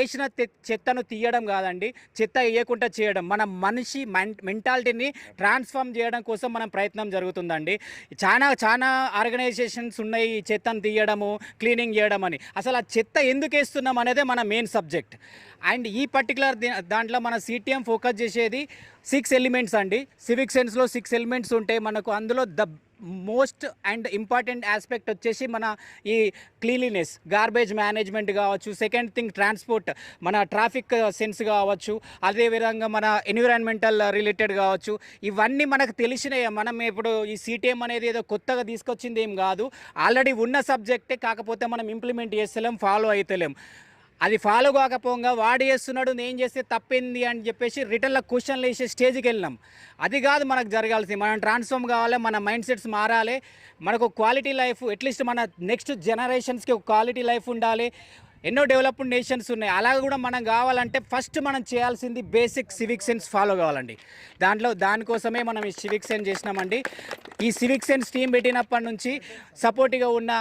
ఏసిన చెత్తను తీయడం కాదండి, చెత్త వేయకుండా చేయడం. మన మనిషి మెంటాలిటీని ట్రాన్స్ఫార్మ్ చేయడం కోసం మనం ప్రయత్నం జరుగుతుందండి. చాలా చాలా ఆర్గనైజేషన్స్ ఉన్నాయి ఈ చెత్తను తీయడము, క్లీనింగ్ చేయడం అని. అసలు ఆ చెత్త ఎందుకు వేస్తున్నాం అనేదే మన మెయిన్ సబ్జెక్ట్. అండ్ ఈ పర్టికులర్ దాంట్లో మన సిటిఎం ఫోకస్ చేసేది 6 ఎలిమెంట్స్ అండి. సివిక్ సెన్స్లో 6 ఎలిమెంట్స్ ఉంటాయి మనకు. అందులో మోస్ట్ అండ్ ఇంపార్టెంట్ ఆస్పెక్ట్ వచ్చేసి మన ఈ క్లీన్లీనెస్, గార్బేజ్ మేనేజ్మెంట్ కావచ్చు. సెకండ్ థింగ్ ట్రాన్స్పోర్ట్, మన ట్రాఫిక్ సెన్స్ కావచ్చు. అదేవిధంగా మన ఎన్విరాన్మెంటల్ రిలేటెడ్ కావచ్చు. ఇవన్నీ మనకు తెలిసినవి. మనం ఇప్పుడు ఈ సిటిఎం అనేది ఏదో కొత్తగా తీసుకొచ్చింది ఏం కాదు, ఆల్రెడీ ఉన్న సబ్జెక్టే. కాకపోతే మనం ఇంప్లిమెంట్ చేస్తలేం, ఫాలో అవుతలేం. అది ఫాలో కాకపోగా వాడు చేస్తున్నాడు, నేను చేస్తే తప్పింది అని చెప్పేసి రిటర్న్లో క్వశ్చన్లు వేసే స్టేజ్కి వెళ్ళినాం. అది కాదు మనకు జరగాల్సింది. మనం ట్రాన్స్ఫార్మ్ కావాలి, మన మైండ్ సెట్స్ మారాలి, మనకు క్వాలిటీ లైఫ్, అట్లీస్ట్ మన నెక్స్ట్ జనరేషన్స్కి ఒక క్వాలిటీ లైఫ్ ఉండాలి. ఎన్నో డెవలప్డ్ నేషన్స్ ఉన్నాయి, అలా కూడా మనం కావాలంటే ఫస్ట్ మనం చేయాల్సింది బేసిక్ సివిక్ సెన్స్ ఫాలో కావాలండి. దానికోసమే మనం ఈ సివిక్ సెన్స్ చేసినామండి. ఈ సివిక్ సెన్స్ టీం పెట్టినప్పటి నుంచి సపోర్టివ్గా ఉన్న